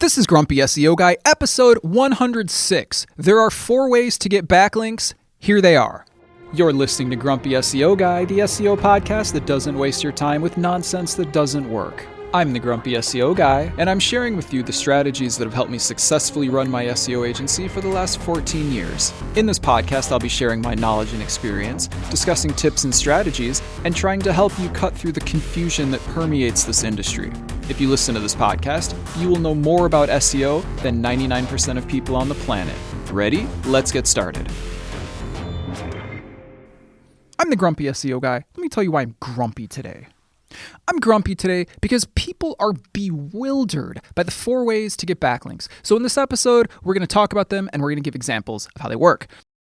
This is Grumpy SEO Guy, episode 106. There are 4 ways to get backlinks. Here they are. You're listening to Grumpy SEO Guy, the SEO podcast that doesn't waste your time with nonsense that doesn't work. I'm the Grumpy SEO Guy, and I'm sharing with you the strategies that have helped me successfully run my SEO agency for the last 14 years. In this podcast, I'll be sharing my knowledge and experience, discussing tips and strategies, and trying to help you cut through the confusion that permeates this industry. If you listen to this podcast, you will know more about SEO than 99% of people on the planet. Ready? Let's get started. I'm the Grumpy SEO Guy. Let me tell you why I'm grumpy today. I'm grumpy today because people are bewildered by the 4 ways to get backlinks. So in this episode, we're going to talk about them and we're going to give examples of how they work.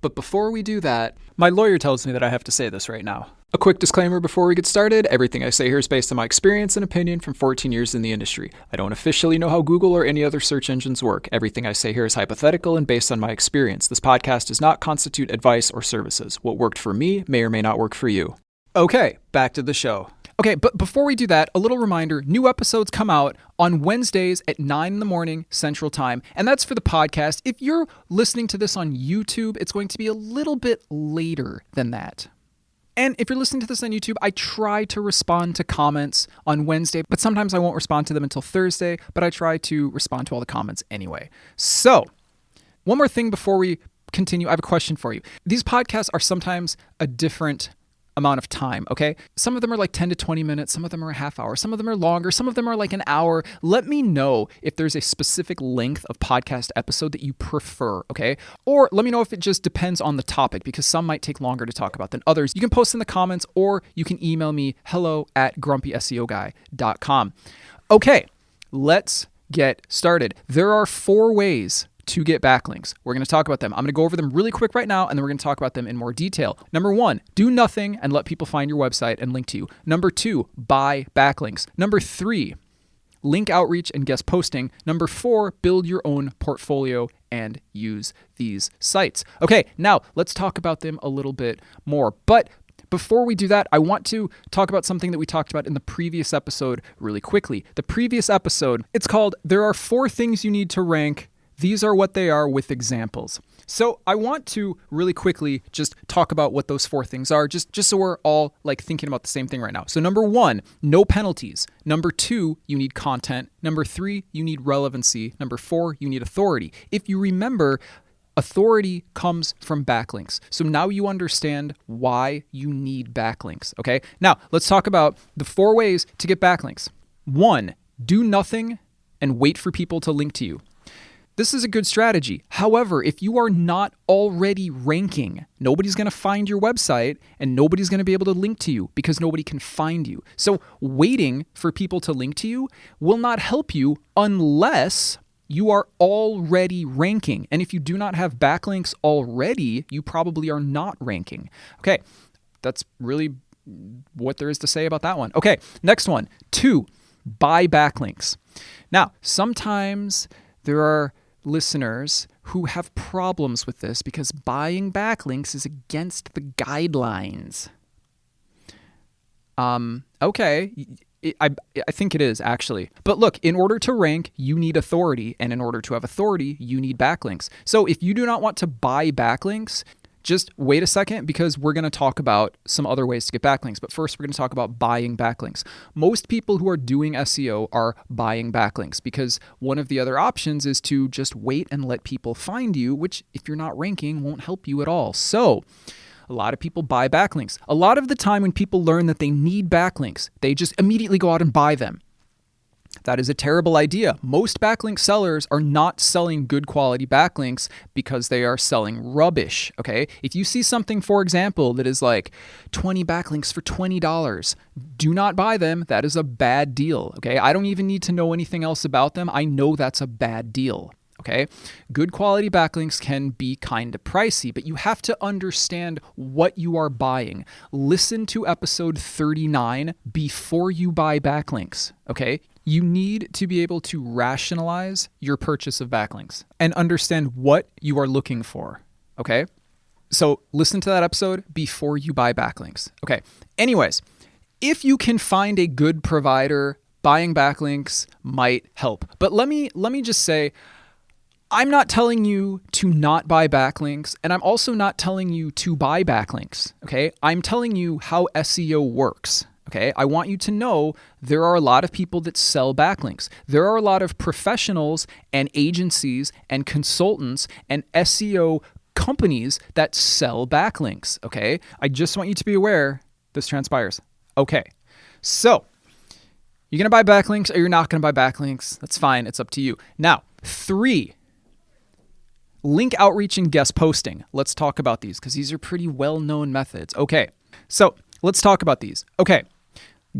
But before we do that, my lawyer tells me that I have to say this right now. A quick disclaimer before we get started. Everything I say here is based on my experience and opinion from 14 years in the industry. I don't officially know how Google or any other search engines work. Everything I say here is hypothetical and based on my experience. This podcast does not constitute advice or services. What worked for me may or may not work for you. Okay, back to the show. Okay, but before we do that, a little reminder, new episodes come out on Wednesdays at 9 in the morning Central Time, and that's for the podcast. If you're listening to this on YouTube, it's going to be a little bit later than that. And if you're listening to this on YouTube, I try to respond to comments on Wednesday, but sometimes I won't respond to them until Thursday, but I try to respond to all the comments anyway. So, one more thing before we continue, I have a question for you. These podcasts are sometimes a different amount of time, okay? Some of them are like 10 to 20 minutes, some of them are a half hour, some of them are longer, some of them are like an hour. Let me know if there's a specific length of podcast episode that you prefer, okay? Or let me know if it just depends on the topic, because some might take longer to talk about than others. You can post in the comments or you can email me hello@grumpyseoguy.com. Okay, let's get started. There are 4 ways to get backlinks. We're going to talk about them. I'm going to go over them really quick right now, and then we're going to talk about them in more detail. Number 1, do nothing and let people find your website and link to you. Number 2, buy backlinks. Number 3, link outreach and guest posting. Number 4, build your own portfolio and use these sites. Okay, now let's talk about them a little bit more. But before we do that, I want to talk about something that we talked about in the previous episode really quickly. The previous episode, it's called, There Are 4 Things You Need to Rank. These are what they are with examples. So I want to really quickly just talk about what those 4 things are, just so we're all like thinking about the same thing right now. So number 1, no penalties. Number 2, you need content. Number 3, you need relevancy. Number 4, you need authority. If you remember, authority comes from backlinks. So now you understand why you need backlinks, okay? Now let's talk about the 4 ways to get backlinks. 1, do nothing and wait for people to link to you. This is a good strategy. However, if you are not already ranking, nobody's going to find your website and nobody's going to be able to link to you because nobody can find you. So waiting for people to link to you will not help you unless you are already ranking. And if you do not have backlinks already, you probably are not ranking. Okay, that's really what there is to say about that one. Okay, next one. 2, buy backlinks. Now, sometimes there are listeners who have problems with this because buying backlinks is against the guidelines. Okay, I think it is actually. But look, in order to rank, you need authority, and in order to have authority, you need backlinks. So if you do not want to buy backlinks, just wait a second because we're going to talk about some other ways to get backlinks. But first, we're going to talk about buying backlinks. Most people who are doing SEO are buying backlinks because one of the other options is to just wait and let people find you, which if you're not ranking won't help you at all. So a lot of people buy backlinks. A lot of the time when people learn that they need backlinks, they just immediately go out and buy them. That is a terrible idea. Most backlink sellers are not selling good quality backlinks because they are selling rubbish, okay? If you see something, for example, that is like 20 backlinks for $20, do not buy them. That is a bad deal, okay? I don't even need to know anything else about them. I know that's a bad deal. Okay, good quality backlinks can be kind of pricey, but you have to understand what you are buying. Listen to episode 39 before you buy backlinks, okay? You need to be able to rationalize your purchase of backlinks and understand what you are looking for, okay? So listen to that episode before you buy backlinks. Okay, anyways, if you can find a good provider, buying backlinks might help. But let me just say, I'm not telling you to not buy backlinks, and I'm also not telling you to buy backlinks, okay? I'm telling you how SEO works, okay? I want you to know there are a lot of people that sell backlinks. There are a lot of professionals and agencies and consultants and SEO companies that sell backlinks, okay? I just want you to be aware this transpires. Okay, so you're going to buy backlinks or you're not going to buy backlinks. That's fine. It's up to you. Now, 3, link outreach and guest posting. Let's talk about these because these are pretty well-known methods. Okay, so let's talk about these. Okay,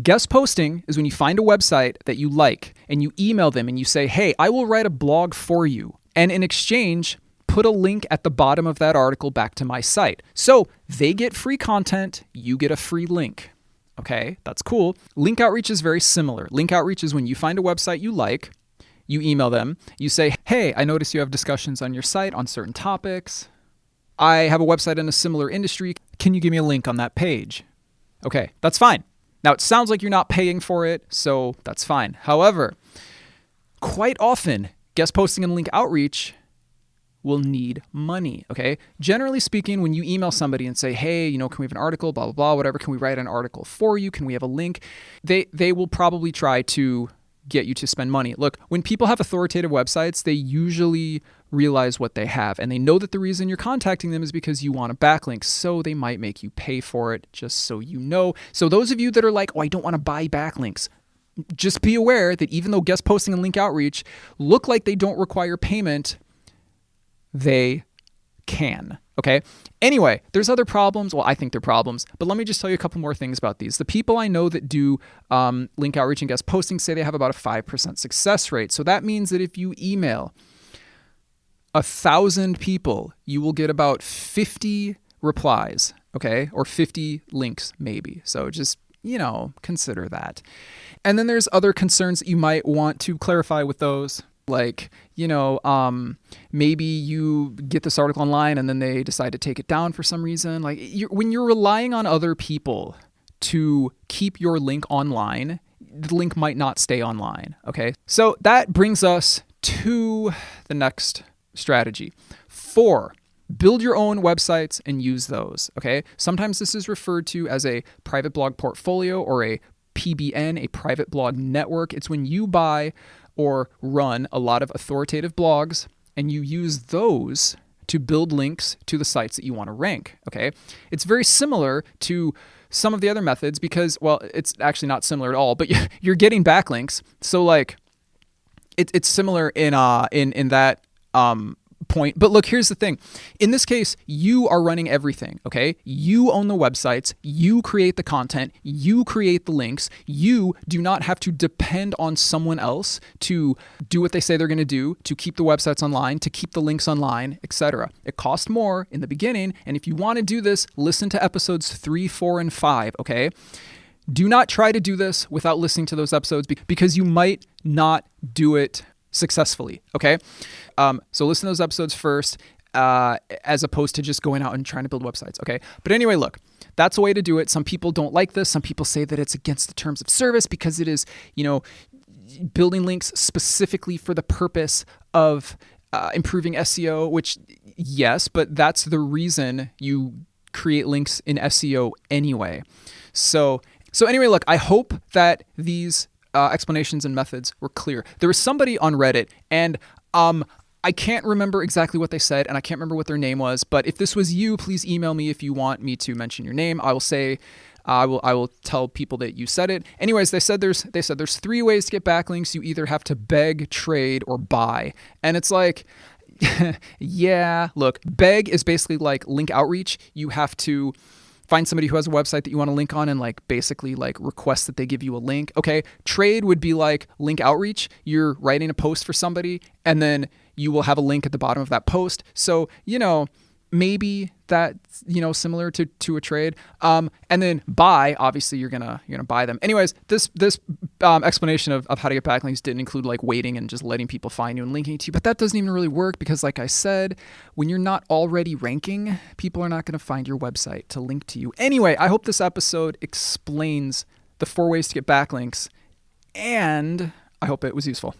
guest posting is when you find a website that you like and you email them and you say, hey, I will write a blog for you. And in exchange, put a link at the bottom of that article back to my site. So they get free content, you get a free link. Okay, that's cool. Link outreach is very similar. Link outreach is when you find a website you like, you email them, you say, hey, I notice you have discussions on your site on certain topics. I have a website in a similar industry. Can you give me a link on that page? Okay, that's fine. Now, it sounds like you're not paying for it, so that's fine. However, quite often, guest posting and link outreach will need money, okay? Generally speaking, when you email somebody and say, hey, can we have an article, blah, blah, blah, whatever, can we write an article for you? Can we have a link? They will probably try to get you to spend money. Look, when people have authoritative websites, they usually realize what they have, and they know that the reason you're contacting them is because you want a backlink, so they might make you pay for it, just so you know. So those of you that are like, oh, I don't want to buy backlinks, just be aware that even though guest posting and link outreach look like they don't require payment, they can. Okay. Anyway, there's other problems. Well, I think they're problems, but let me just tell you a couple more things about these. The people I know that do link outreach and guest posting say they have about a 5% success rate. So that means that if you email 1,000 people, you will get about 50 replies, okay? Or 50 links maybe. So just, consider that. And then there's other concerns that you might want to clarify with those. Like, maybe you get this article online and then they decide to take it down for some reason. Like when you're relying on other people to keep your link online, the link might not stay online. Okay. So that brings us to the next strategy. 4, build your own websites and use those. Okay. Sometimes this is referred to as a private blog portfolio or a PBN, a private blog network. It's when you buy or run a lot of authoritative blogs and you use those to build links to the sites that you want to rank, okay? It's very similar to some of the other methods because, well, it's actually not similar at all, but you're getting backlinks. So like it's similar in that point. But look, here's the thing. In this case, you are running everything, okay? You own the websites, you create the content, you create the links. You do not have to depend on someone else to do what they say they're going to do, to keep the websites online, to keep the links online, etc. It costs more in the beginning, and if you want to do this, listen to episodes 3, 4, and 5, okay? Do not try to do this without listening to those episodes because you might not do it successfully, okay? So listen to those episodes first, as opposed to just going out and trying to build websites, okay? But anyway, look, that's a way to do it. Some people don't like this. Some people say that it's against the terms of service because it is, building links specifically for the purpose of improving SEO, which yes, but that's the reason you create links in SEO anyway. So anyway, look, I hope that these explanations and methods were clear. There was somebody on Reddit, and I can't remember exactly what they said, and I can't remember what their name was, but if this was you, please email me if you want me to mention your name. I will say, I will tell people that you said it. Anyways, they said there's 3 ways to get backlinks. You either have to beg, trade, or buy. And it's like, yeah, look, beg is basically like link outreach. You have to find somebody who has a website that you want to link on and basically request that they give you a link. Okay. Trade would be like link outreach. You're writing a post for somebody and then you will have a link at the bottom of that post. So, maybe that's, similar to a trade. And then buy, obviously you're gonna buy them. Anyways, this explanation of how to get backlinks didn't include waiting and just letting people find you and linking to you, but that doesn't even really work because like I said, when you're not already ranking, people are not going to find your website to link to you. Anyway, I hope this episode explains the 4 ways to get backlinks and I hope it was useful.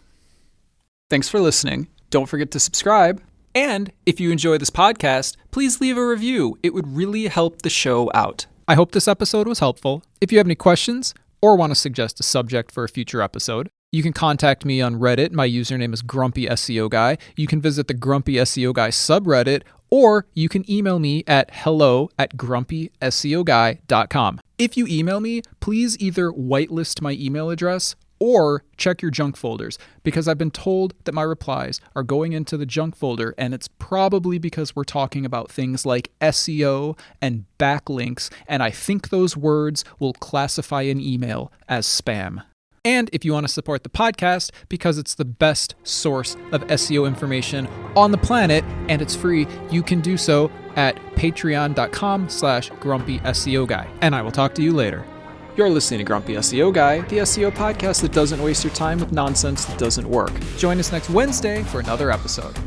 Thanks for listening. Don't forget to subscribe. And if you enjoy this podcast, please leave a review. It would really help the show out. I hope this episode was helpful. If you have any questions or want to suggest a subject for a future episode, you can contact me on Reddit. My username is Grumpy SEO Guy. You can visit the Grumpy SEO Guy subreddit, or you can email me at hello@grumpyseoguy.com. If you email me, please either whitelist my email address or check your junk folders, because I've been told that my replies are going into the junk folder, and it's probably because we're talking about things like SEO and backlinks, and I think those words will classify an email as spam. And if you want to support the podcast, because it's the best source of SEO information on the planet and it's free, you can do so at patreon.com/Grumpy SEO Guy. And I will talk to you later. You're listening to Grumpy SEO Guy, the SEO podcast that doesn't waste your time with nonsense that doesn't work. Join us next Wednesday for another episode.